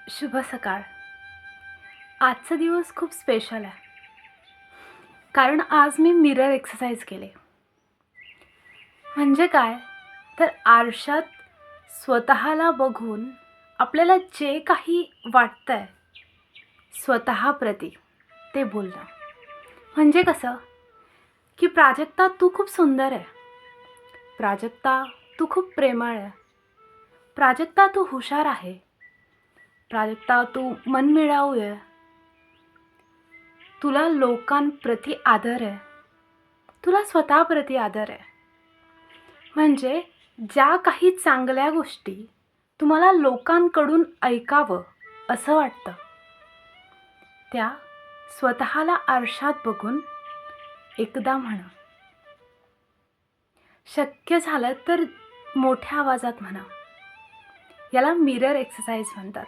शुभ सकाळ. आजचा दिवस खूप स्पेशल आहे. कारण आज मी मिरर एक्सरसाइज केले. म्हणजे काय? तर आरशात स्वतःला बघून आपल्याला जे काही वाटतंय स्वतःप्रती ते बोलणं. म्हणजे कसं? की प्राजक्ता तू खूप सुंदर आहे. प्राजक्ता तू खूप प्रेमळ आहे. प्राजक्ता तू हुशार आहे. प्राजक्ता तू मनमिळाऊ आहे. तुला लोकांप्रती आदर आहे. तुला स्वतःप्रती आदर आहे. म्हणजे ज्या काही चांगल्या गोष्टी तुम्हाला लोकांकडून ऐकावं असं वाटतं, त्या स्वतःला आरशात बघून एकदा म्हणा. शक्य झालं तर मोठ्या आवाजात म्हणा. याला मिरर एक्सरसाइज म्हणतात.